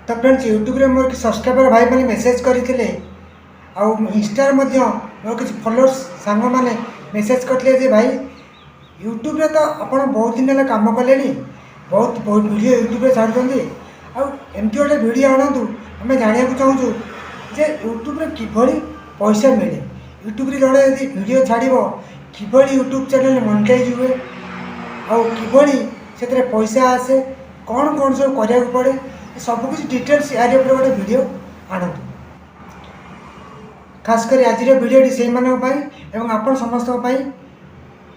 तो friends YouTube रे मोर कि सब्सक्राइबर भाई मैंने मेसेज करते इंस्टा मोर किसी फॉलोअर्स सांग मैंने मेसेज करते भाई यूट्यूब रे तो आप बहुत दिन है कम कले बहुत बहुत वीडियो यूट्यूब रे छाड़ुंट आमती गोटे वीडियो आणतु आम जाना चाहूँ जे यूट्यूब रे किभली पैसा मिले यूट्यूब रे जड़े यदि वीडियो छाड़ किभली यूट्यूब चैनल मोनेटाइज हुए आउ किभली से पैसा आसे कौन कौन सब कराया पड़े सबकिछ डिटेल्स यार ऊपर गोटे वीडियो आणतु खासकर आज वीडियोटी से आप समस्त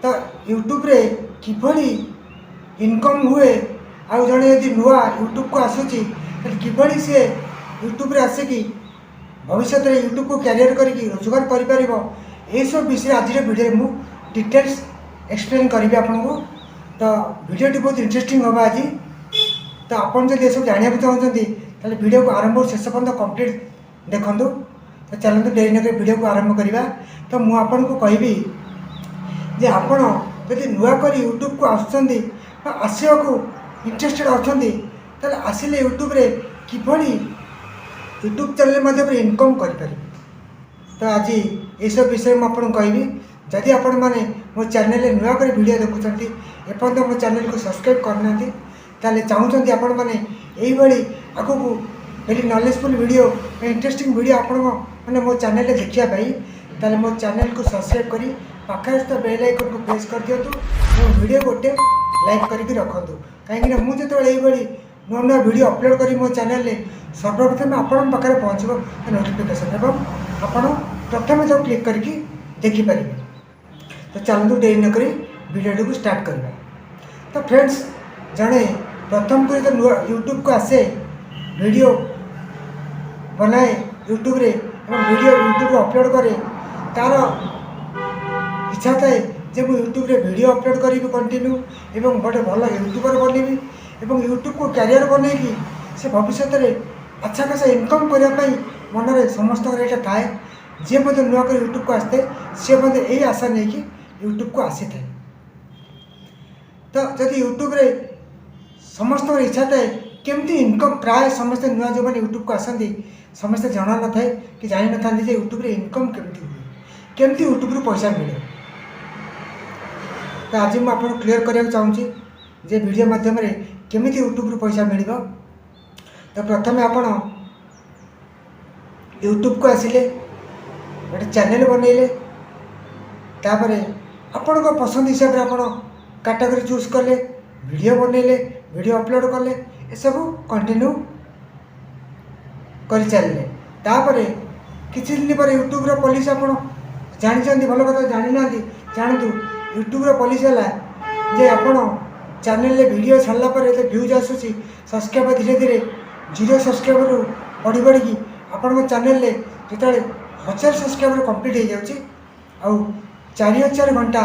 तो यूट्यूब रे किभली इनकम हुए आउ जड़े यदि नुआ यूट्यूब को आसूची किभली से यूट्यूब रे आसिकी भविष्य में यूट्यूब को क्यारियर करके रोजगार कर सब विषय आज वीडियो मु डिटेल्स एक्सप्लेन करी आपन को तो वीडियोटी बहुत इंटरेस्टिंग होगा आज तो आपन जब सब जाना चाहते हैं वीडियो को आरंभ शेष पर्यटन कंप्लीट देखूँ तो चलते डेरी नक वीडियो को आरंभ करवा तो मुझे आपन को कहबी जे आपण यदि नुआ कर यूट्यूब को आसवा को इंटरेस्टेड अच्छा आसिले यूट्यूब रे किभली यूट्यूब चैनल माध्यम इनकम करें तो आज ये सब विषय मुझे कहबी जदि आपण मैंने मो चैनल नुआ कर वीडियो देखुं एपर्तन मो चैनल को सब्सक्राइब करना ताले चाहूँगी आपण मैंने यही आग को very knowledgeful video interesting video आपण मैंने मो चैनल देखापी ताले मो चैनल को सब्सक्राइब करी पाखे तो बेल आइकन को प्रेस कर दिंतु वीडियो गोटे लाइक करके रखुँ कहीं मुझे यही नुआ नुआ वीडियो अपलोड करी मो चैनल सर्वप्रथम आपण पाखे पहुँचो नोटिफिकेशन एवं आपण प्रथम जो क्लिक करके देखिपारे तो चलतु डेरी नक वीडियो को स्टार्ट करवा तो फ्रेंड्स जड़े प्रथम कर नुआ यूट्यूब को आसे वीडियो बनाए यूट्यूब रे वीडियो यूट्यूब रे अपलोड करे तार इच्छा थाए जे मुझे यूट्यूब रे वीडियो अपलोड करी कंटिन्यू एवं गोटे भल यूट्यूबर बनबी एवं यूट्यूब को क्यारियर बनईकि से भविष्य में अच्छा खासा इनकम करने मन में समस्त यहाँ थाए जी मतलब नुआ कर यूट्यूब को आसते सी मतलब यही आशा नहीं कि यूट्यूब को आसी थाए तो जदि यूट्यूब रे समस्त इच्छा थाए केमती इनकम प्राय समस्ते नुआ जो मैंने यूट्यूब को आसती समस्ते जाना न थाए कि जानी न था यूट्यूब रे इनकम केमती हुए केमती यूट्यूब रू पैसा मिले तो आज मुझे आपको क्लीयर करने चाहूँगी जे वीडियो माध्यम केमी यूट्यूब रू पैसा मिल तो प्रथम आपण यूट्यूब को आसिले गोटे चैनल बनइले तापर आपण पसंद हिसाब से आप कैटेगरी चूज कले वीडियो बनइले वीडियो अपलोड कले ये सब कंटिन्यू कर चलिए तापर किसी दिन पर यूट्यूब रो पॉलिसी आप जानी भल कथा जानी ना जानतु यूट्यूब रो पॉलिसी है जे आपण चैनल वीडियो छाड़ला पर व्यूज आसूसी सब्सक्राइबर धीरे धीरे 0 सब्सक्राइबर रू बढ़ी बढ़ी आपण चैनल जो 1000 सब्सक्राइबर कंप्लीट हो जाऊँगी आउ 4000 घंटा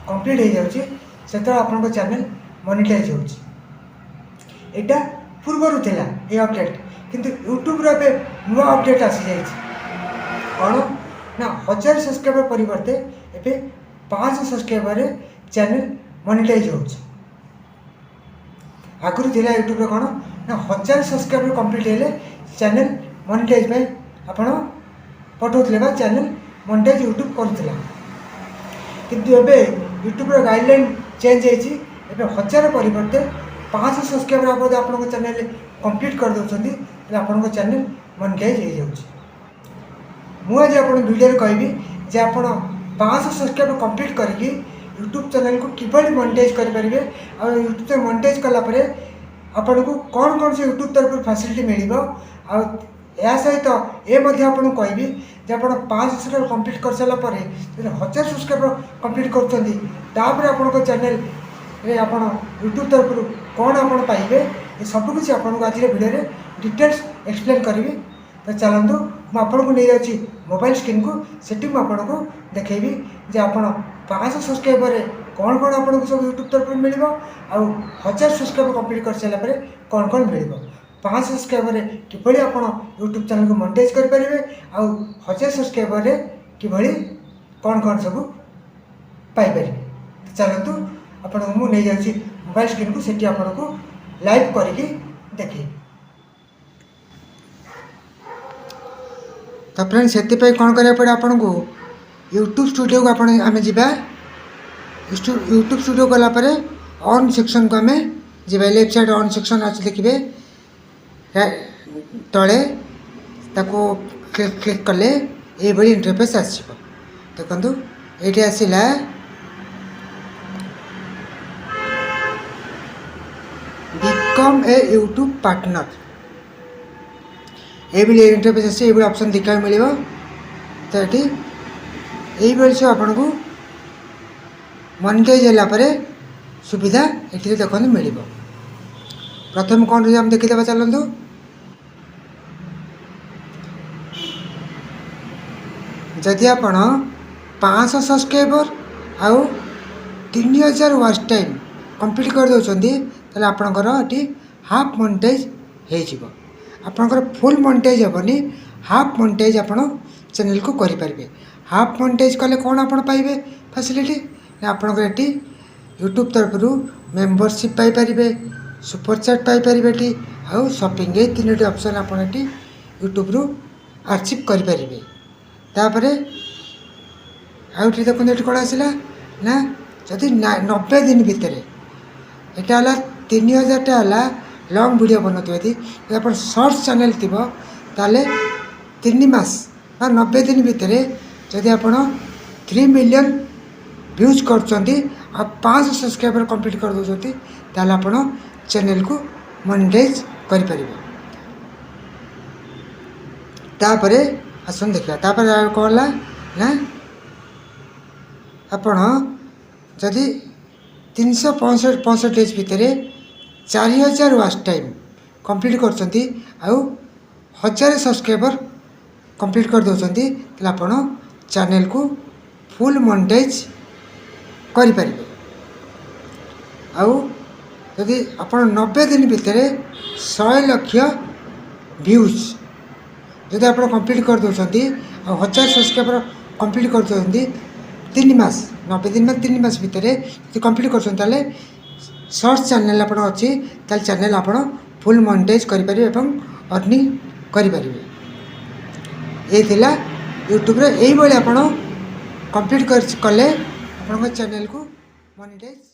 कंप्लीट हो जाऊँगी से आप चैनल मोनेटाइज होटा पूर्वर थिला ये अपडेट किंतु यूट्यूब रे नुआ अपडेट आसी जाए कौन ना 1000 सब्सक्राइबर परिवर्ते एबे 500 सब्सक्राइबर चैनल मोनेटाइज हो आगुरी थिला यूट्यूब रे कौन ना 1000 सब्सक्राइबर कंप्लीट हेले चैनल मोनेटाइज में आपण पठाउथिले बा चैनल मोनेटाइज यूट्यूब करुथिला किंतु एबे यूट्यूब रो गाइडलाइन चेंज होइछि एबे 1000 परिवर्ते 500 सब्सक्राइबर आप चैनल कंप्लीट कर दौरान आप चैनल मोनेटाइज हो जाऊँगी मुझे आप वीडियो कहबी जे आप 500 सब्सक्राइबर कंप्लीट करके यूट्यूब चैनल को किभली मोनेटाइज करेंगे और यूट्यूब से मोनेटाइज कलापर आपन को कौन कौन से यूट्यूब तरफ फैसिलिटी मिल या सहित ये आपको कहबी जे आप 500 सब्सक्राइबर कंप्लीट कर सारापर 1000 सब्सक्राइबर कंप्लीट कर आपन चैनल रे आपण यूट्यूब तरफ कौन आप पाइबे ये सबकिछ आपको आज वीडियो डिटेल्स एक्सप्लेन करी तो चलतु मुझे नहीं जाऊँगी मोबाइल स्क्रीन को सेठी मुझे देखी जे आप 500 सब्सक्राइबर कौन कौन आपको सब यूट्यूब तरफ मिल 1000 सब्सक्राइबर कंप्लीट कर सारापर कौन कौन मिल 500 सब्सक्राइबर किभली आप यूट्यूब चैनल को मोनेटाइज करेंगे आउ 1000 सब्सक्राइबर किभली कौन कौन सब पाइपर चलतु आपको मुझे नहीं जाऊँगी मोबाइल स्क्रीन को सेठी आपको लाइव करके देखे तो फ्रेंड्स से कौन करा पड़े आपन को यूट्यूब स्टूडियो को आम जा यूट्यूब स्टूडियो गलापर ऑन सेक्शन को आम जा लेफ्ट साइड ऑन सेक्शन अच्छे देखिए तले ताको क्लिक कले ये इंटरफेस आसो देखो ये आसला बिकम ए यूट्यूब पार्टनर ये इंटरफेस आस ये ऑप्शन देखा मिल तो ये सब आपन को मोनेटाइज है सुविधा ये देखो मिल प्रथम कौन हम देखीदे चलतु जदि आप 500 सब्सक्राइबर आउ 3000 वॉच टाइम कंप्लीट कर दौरान ताले आपणकर ये हाफ मोनेटाइज हो आपणकर फुल मोनेटाइज हेनी हाफ मोनेटाइज आपण चैनल को करें हाफ मोनेटाइज कले कौन आप पाइबे फैसिलिटी आपणकर ये यूट्यूब तरफ membership Piper super chat Piper ये आउ शॉपिंग ये 3टी ऑप्शन आप यूट्यूब रु आर्चिव करें तापर आउ देखो ये कौन आसला ना जदि 90 दिन भितर यहाँ 3000 टा लॉन्ग वीडियो बनाते यदि आप शॉर्ट चैनल थी ताले 3 मास 90 दिन भितर जदि आप 3 मिलियन व्यूज कर 500 सब्सक्राइबर कंप्लीट कर दौरान ताले आप चैनल को मोनेटाइज करें तापर आसन देखा तापर कौन ना आपण जदि 365 डेज भितर 4000 वॉच टाइम कंप्लीट कर 1000 सब्सक्राइबर कंप्लीट कर दौरान तो आप चैनल को फुल मोनेटाइज करें आउ जदि आप 90 दिन भितर 100 लाख व्यूज जदि आप कंप्लीट कर दौरान 1000 सब्सक्राइबर कंप्लीट कर दौरान 3 मास 90 दिन में 3 मास भितर कंप्लीट कर शॉर्ट चैनल आप अच्छी चैनल आप फुल मोनेटाइज करें अर्निंग करें ये यूट्यूब रे यही आप कंप्लीट कले आप चैनल को मोनेटाइज